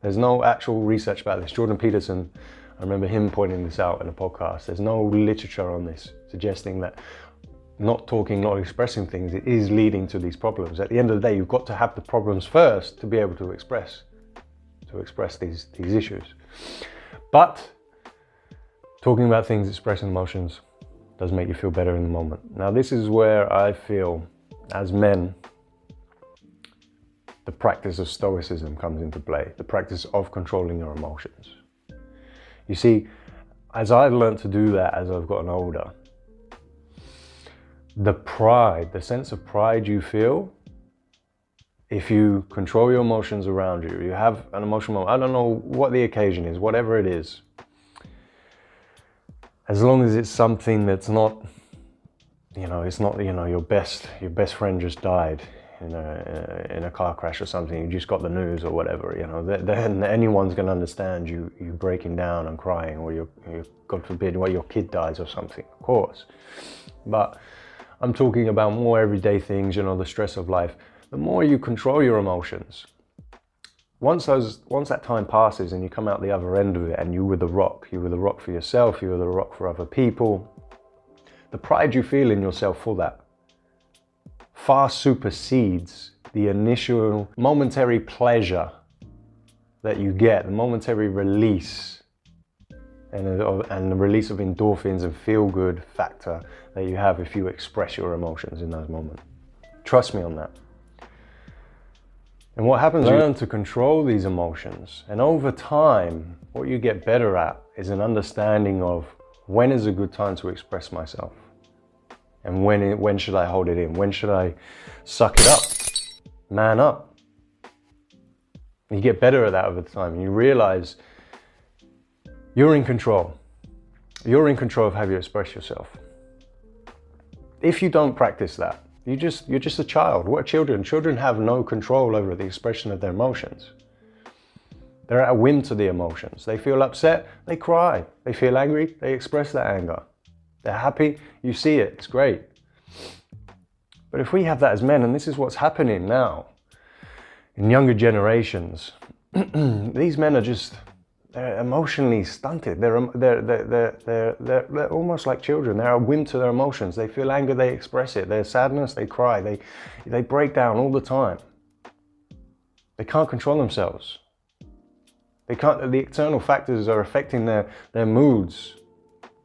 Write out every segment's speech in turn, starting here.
There's no actual research about this. Jordan Peterson, I remember him pointing this out in a podcast. There's no literature on this suggesting that not talking, not expressing things is leading to these problems. At the end of the day, you've got to have the problems first to be able to express these issues. But talking about things, expressing emotions, does make you feel better in the moment. Now, this is where I feel, as men, the practice of Stoicism comes into play, the practice of controlling your emotions. You see, as I've learned to do that as I've gotten older, the pride, the sense of pride you feel, if you control your emotions around you, you have an emotional moment, I don't know what the occasion is, whatever it is, as long as it's something that's not, it's not, your best friend just died in a car crash or something, you just got the news or whatever, then anyone's going to understand you breaking down and crying, or your God forbid, your kid dies or something, of course. But I'm talking about more everyday things, the stress of life. The more you control your emotions, once that time passes and you come out the other end of it and you were the rock for yourself, you were the rock for other people, the pride you feel in yourself for that far supersedes the initial momentary pleasure that you get, the momentary release and the release of endorphins and feel-good factor that you have if you express your emotions in those moments. Trust me on that. And what happens, you learn to control these emotions. And over time, what you get better at is an understanding of when is a good time to express myself. And when should I hold it in? When should I suck it up? Man up. You get better at that over time. And you realize you're in control. You're in control of how you express yourself. If you don't practice that, you're just a child. What are children? Children have no control over the expression of their emotions. They're at a whim to the emotions. They feel upset, they cry. They feel angry, they express that anger. They're happy, you see it, it's great. But if we have that as men, and this is what's happening now in younger generations, these men are they're emotionally stunted. They're almost like children. They're a whim to their emotions. They feel anger, they express it. Their sadness, they cry. They break down all the time. They can't control themselves. The external factors are affecting their moods.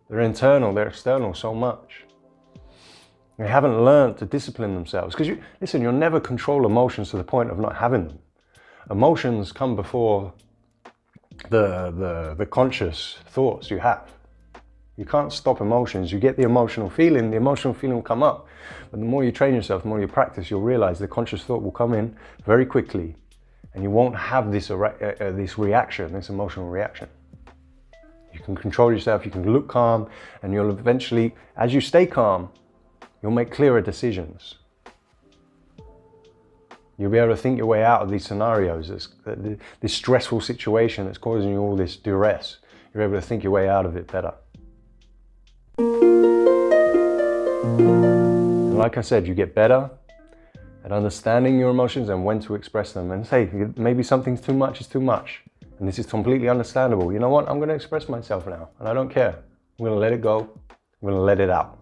They're internal, they're external so much. They haven't learned to discipline themselves. Because you'll never control emotions to the point of not having them. Emotions come before the conscious thoughts you have. You can't stop emotions. You get the emotional feeling will come up. But the more you train yourself, the more you practice, you'll realize the conscious thought will come in very quickly and you won't have this reaction, this emotional reaction. You can control yourself, you can look calm, and you'll eventually, as you stay calm, you'll make clearer decisions. You'll be able to think your way out of these scenarios, this stressful situation that's causing you all this duress. You're able to think your way out of it better. And like I said, you get better at understanding your emotions and when to express them. And say, maybe something's too much is too much. And this is completely understandable. You know what? I'm going to express myself now, and I don't care. I'm going to let it go. I'm going to let it out.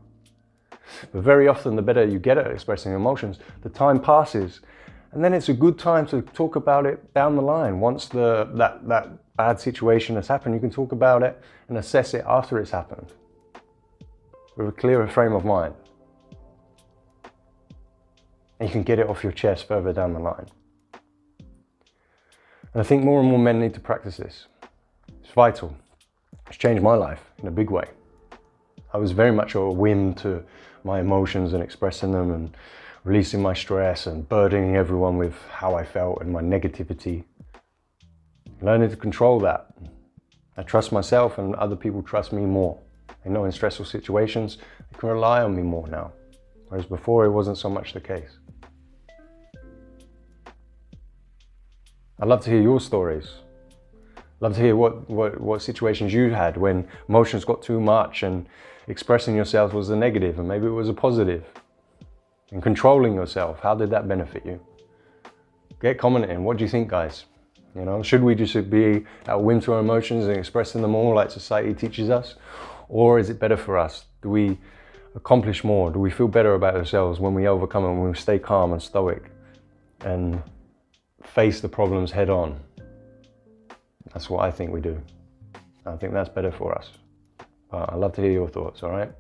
But very often, the better you get at expressing emotions, the time passes. And then it's a good time to talk about it down the line. Once that bad situation has happened, you can talk about it and assess it after it's happened with a clearer frame of mind. And you can get it off your chest further down the line. And I think more and more men need to practice this. It's vital. It's changed my life in a big way. I was very much a whim to my emotions and expressing them and releasing my stress and burdening everyone with how I felt and my negativity. Learning to control that. I trust myself and other people trust me more. They know in stressful situations, they can rely on me more now. Whereas before, it wasn't so much the case. I'd love to hear your stories. I'd love to hear what situations you had when emotions got too much and expressing yourself was a negative and maybe it was a positive. And controlling yourself, how did that benefit you? Get commenting. What do you think, guys? You know, should we just be our whims or emotions and expressing them all like society teaches us? Or is it better for us? Do we accomplish more? Do we feel better about ourselves when we overcome and when we stay calm and stoic and face the problems head on? That's what I think we do. I think that's better for us. I'd love to hear your thoughts, all right?